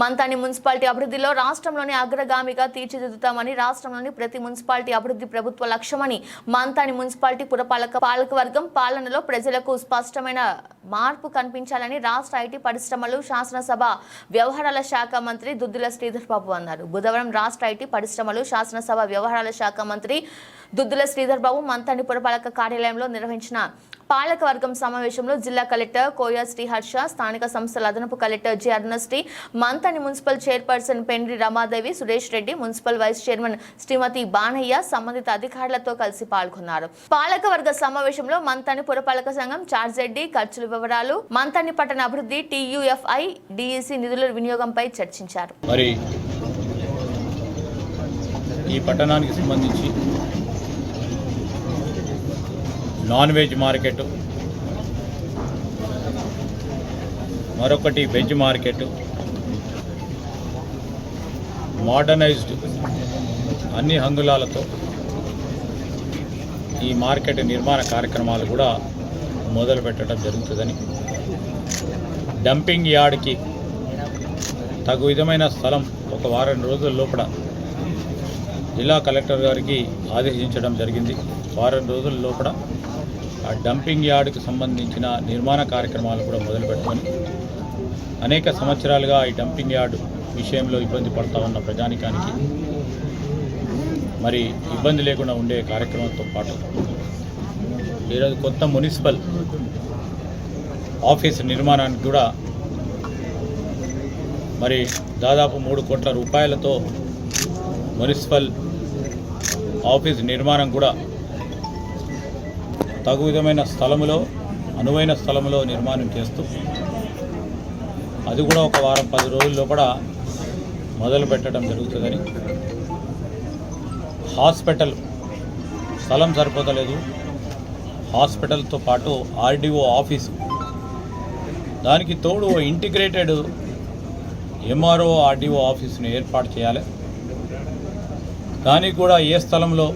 Manthani municipality అభివృద్ధిలో రాష్ట్రంలోని అగ్రగామిగా తీర్చిదిద్దుతామని రాష్ట్రంలోని ప్రతి మున్సిపాలిటీ అభివృద్ధి ప్రభుత్వ లక్ష్యమని మంతాని మున్సిపాలిటీ పాలకవర్గం పాలనలో ప్రజలకు స్పష్టమైన మార్పు కనిపించాలని రాష్ట్ర ఐటీ పరిశ్రమలు శాసనసభ వ్యవహారాల శాఖ మంత్రి దుద్దిల శ్రీధర్ బాబు అన్నారు. బుధవారం రాష్ట్ర ఐటీ పరిశ్రమలు శాసనసభ వ్యవహారాల శాఖ మంత్రి దుద్దిల శ్రీధర్ బాబు మంతాని పురపాలక కార్యాలయంలో నిర్వహించిన పాలకవర్గం సమావేశంలో జిల్లా కలెక్టర్ కోయ శ్రీహర్ష, స్థానిక సంస్థల అదనపు collector G Arunasri, Manthani municipal chairperson Pendri Ramadevi, Suresh Reddy, municipal vice chairman Srimati Banayya సంబంధిత అధికారులతో కలిసి పాల్గొన్నారు. పాలకవర్గ సమావేశంలో మంతాని పురపాలక సంఘం చార్జెడ్డి ఖర్చుల వివరాలు, మంతాని పట్టణ అభివృద్ధి, TUFI, DEC నిధుల వినియోగంపై చర్చించారు. మరి ఈ పట్టణానికి సంబంధించి నాన్ వెజ్ మార్కెట్, మరొకటి వెజ్ మార్కెట్, మోడర్నైజ్డ్ అన్ని హంగులాలతో ఈ మార్కెట్ నిర్మాణ కార్యక్రమాలు కూడా మొదలు పెట్టడం జరుగుతుందని, డంపింగ్ యార్డ్కి తగు విధమైన స్థలం ఒక వారం రోజుల లోపల జిల్లా కలెక్టర్ గారికి ఆదేశించడం జరిగింది. వారం రోజుల లోపల ఆ డంపింగ్ యార్డుకు సంబంధించిన నిర్మాణ కార్యక్రమాలు కూడా మొదలుపెట్టుకొని అనేక సంవత్సరాలుగా ఈ డంపింగ్ యార్డు విషయంలో ఇబ్బంది పడుతూ ఉన్న ప్రజానికానికి మరి ఇబ్బంది లేకుండా ఉండే కార్యక్రమంతో పాటు ఈరోజు కొత్త మున్సిపల్ ఆఫీస్ నిర్మాణానికి కూడా మరి దాదాపు 3 కోట్ల రూపాయలతో మున్సిపల్ ఆఫీస్ నిర్మాణం కూడా తగు విధమైన స్థలములో, అనువైన స్థలంలో నిర్మాణం చేస్తూ అది కూడా ఒక వారం 10 రోజుల్లో కూడా మొదలు పెట్టడం జరుగుతుందని, హాస్పిటల్ స్థలం సరిపోతలేదు, హాస్పిటల్తో పాటు RDO ఆఫీసు, దానికి తోడు ఇంటిగ్రేటెడ్ MRO RDO ఆఫీసును ఏర్పాటు చేయాలి. దానికి కూడా ఏ స్థలంలో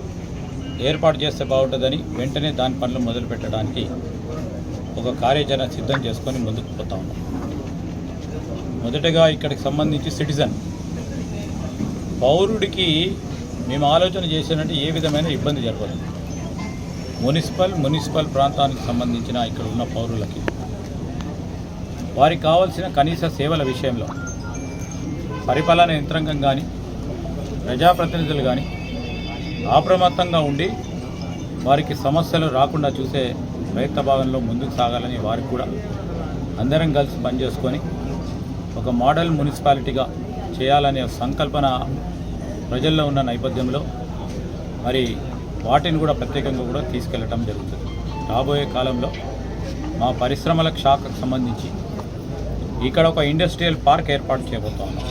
ఏర్పాటు చేస్తే బాగుంటుందని వెంటనే దాని పనులు మొదలు పెట్టడానికి ఒక కార్యాచరణ సిద్ధం చేసుకొని ముందుకు పోతా ఉన్నాం. మొదటగా ఇక్కడికి సంబంధించి సిటిజన్ పౌరుడికి మేము ఆలోచన చేసినట్టు ఏ విధమైన ఇబ్బంది జరగదు. మున్సిపల్ ప్రాంతానికి సంబంధించిన ఇక్కడ ఉన్న పౌరులకి వారికి కావాల్సిన కనీస సేవల విషయంలో పరిపాలన యంత్రాంగం కానీ ప్రజాప్రతినిధులు కానీ అప్రమత్తంగా ఉండి వారికి సమస్యలు రాకుండా చూసే ప్రయత్న భాగంలో ముందుకు సాగాలని, వారికి కూడా అందరం కలిసి పనిచేసుకొని ఒక మోడల్ మున్సిపాలిటీగా చేయాలనే సంకల్పన ప్రజల్లో ఉన్న నేపథ్యంలో మరి వాటిని కూడా ప్రత్యేకంగా కూడా తీసుకెళ్లడం జరుగుతుంది. రాబోయే కాలంలో మా పరిశ్రమల శాఖకు సంబంధించి ఇక్కడ ఒక ఇండస్ట్రియల్ పార్క్ ఏర్పాటు చేయబోతా ఉన్నాం.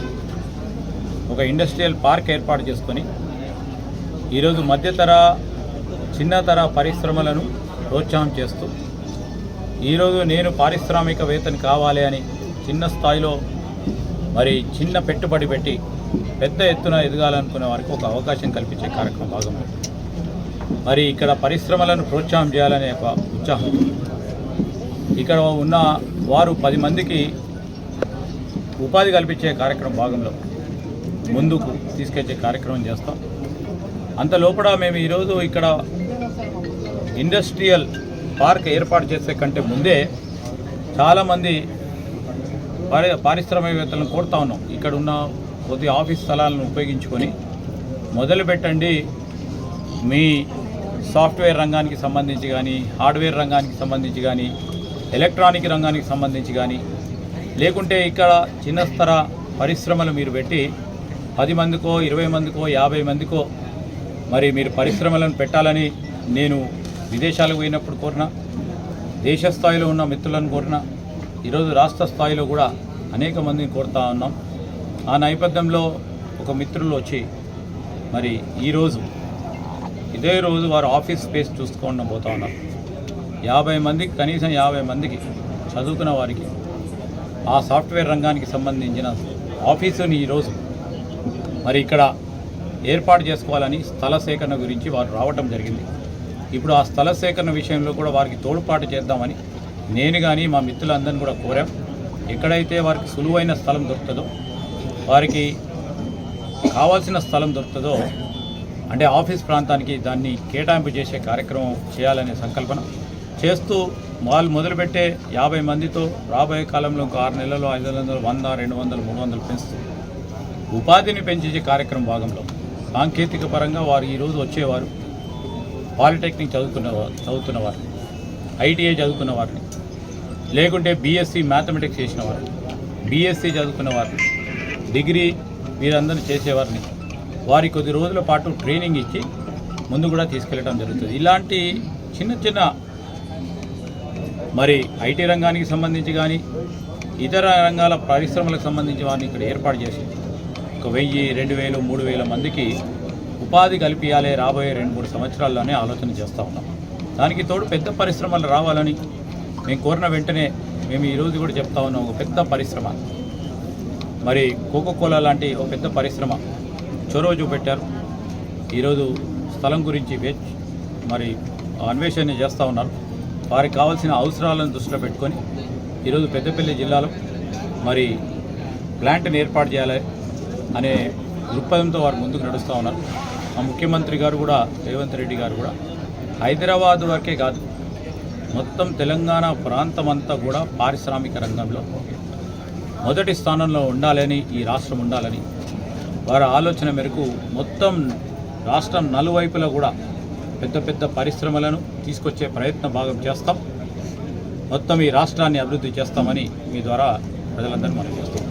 ఒక ఇండస్ట్రియల్ పార్క్ ఏర్పాటు చేసుకొని ఈరోజు మధ్యతర, చిన్నతర పరిశ్రమలను ప్రోత్సాహం చేస్తూ ఈరోజు నేను పారిశ్రామికవేత్తని కావాలి అని చిన్న స్థాయిలో మరి చిన్న పెట్టుబడి పెట్టి పెద్ద ఎత్తున ఎదగాలనుకునే వారికి ఒక అవకాశం కల్పించే కార్యక్రమం భాగంలో మరి ఇక్కడ పరిశ్రమలను ప్రోత్సాహం చేయాలనే ఒక ఉత్సాహం, ఇక్కడ ఉన్న వారు 10 మందికి ఉపాధి కల్పించే కార్యక్రమం భాగంలో ముందుకు తీసుకొచ్చే కార్యక్రమం చేస్తాం. అంత లోపల మేము ఈరోజు ఇక్కడ ఇండస్ట్రియల్ పార్క్ ఏర్పాటు చేసే కంటే ముందే చాలామంది పారిశ్రామికవేత్తలను కోరుతా ఉన్నాం. ఇక్కడ ఉన్న కొద్ది ఆఫీస్ స్థలాలను ఉపయోగించుకొని మొదలు పెట్టండి, మీ సాఫ్ట్వేర్ రంగానికి సంబంధించి కానీ, హార్డ్వేర్ రంగానికి సంబంధించి కానీ, ఎలక్ట్రానిక్ రంగానికి సంబంధించి కానీ, లేకుంటే ఇక్కడ చిన్న స్థర పరిశ్రమలు మీరు పెట్టి 10 మందికో 20 మందికో 50 మందికో మరి మీరు పరిశ్రమలను పెట్టాలని నేను విదేశాలకు పోయినప్పుడు కోరినా, దేశ స్థాయిలో ఉన్న మిత్రులను కోరినా, ఈరోజు రాష్ట్ర స్థాయిలో కూడా అనేక మందిని కోరుతా ఉన్నాం. ఆ నేపథ్యంలో ఒక మిత్రులు వచ్చి మరి ఈరోజు ఇదే రోజు వారు ఆఫీస్ స్పేస్ చూసుకోవడం పోతా ఉన్నారు. 50 మందికి, కనీసం 50 మందికి చదువుకున్న వారికి ఆ సాఫ్ట్వేర్ రంగానికి సంబంధించిన ఆఫీసుని ఈరోజు మరి ఇక్కడ ఏర్పాటు చేసుకోవాలని స్థల సేకరణ గురించి వారు రావటం జరిగింది. ఇప్పుడు ఆ స్థల సేకరణ విషయంలో కూడా వారికి తోడ్పాటు చేద్దామని నేను కానీ మా మిత్రులందరినీ కూడా కోరాం. ఎక్కడైతే వారికి సులువైన స్థలం దొరుకుతుందో వారికి కావాల్సిన స్థలం దొరుకుతుందో అంటే ఆఫీస్ ప్రాంతానికి దాన్ని కేటాయింపు చేసే కార్యక్రమం చేయాలనే సంకల్పన చేస్తూ వాళ్ళు మొదలుపెట్టే 50 మందితో రాబోయే కాలంలో ఒక 6 నెలల్లో 500, 100, 200, 300 పెంచుతూ ఉపాధిని పెంచే కార్యక్రమం భాగంలో సాంకేతిక పరంగా వారు ఈరోజు వచ్చేవారు పాలిటెక్నిక్ చదువుతున్నవారు, ఐటీఐ చదువుకున్న వారిని, లేకుంటే బీఎస్సీ మ్యాథమెటిక్స్ చేసిన వారు, బీఎస్సీ చదువుకున్న వారిని, డిగ్రీ వీరందరినీ చేసేవారిని వారి కొద్ది రోజుల పాటు ట్రైనింగ్ ఇచ్చి ముందు కూడా తీసుకెళ్ళడం జరుగుతుంది. ఇలాంటి చిన్న చిన్న మరి ఐటీ రంగానికి సంబంధించి కానీ ఇతర రంగాల పరిశ్రమలకు సంబంధించి వారిని ఇక్కడ ఏర్పాటు చేసి ఒక 1000, 2000, 3000 మందికి ఉపాధి కల్పించాలి రాబోయే 2-3 సంవత్సరాల్లోనే ఆలోచన చేస్తూ ఉన్నాం. దానికి తోడు పెద్ద పరిశ్రమలు రావాలని మేము కోరిన వెంటనే మేము ఈరోజు కూడా చెప్తా ఉన్నాం. ఒక పెద్ద పరిశ్రమ మరి కోకోకోలా లాంటి ఒక పెద్ద పరిశ్రమ చొరవ చూపెట్టారు. ఈరోజు స్థలం గురించి మరి అన్వేషణ చేస్తూ ఉన్నారు. వారికి కావాల్సిన అవసరాలను దృష్టిలో పెట్టుకొని ఈరోజు పెద్దపల్లి జిల్లాలో మరి ప్లాంట్ని ఏర్పాటు చేయాలి అనే దృక్పథంతో వారు ముందుకు నడుస్తూ ఉన్నారు. మా ముఖ్యమంత్రి గారు కూడా రేవంత్ రెడ్డి గారు కూడా హైదరాబాద్ వరకే కాదు మొత్తం తెలంగాణ ప్రాంతం అంతా కూడా పారిశ్రామిక రంగంలో మొదటి స్థానంలో ఉండాలని, ఈ రాష్ట్రం ఉండాలని వారి ఆలోచన మేరకు మొత్తం రాష్ట్రం నలువైపులా కూడా పెద్ద పెద్ద పరిశ్రమలను తీసుకొచ్చే భాగం చేస్తాం. మొత్తం ఈ రాష్ట్రాన్ని అభివృద్ధి చేస్తామని మీ ద్వారా ప్రజలందరూ మనం చేస్తాం.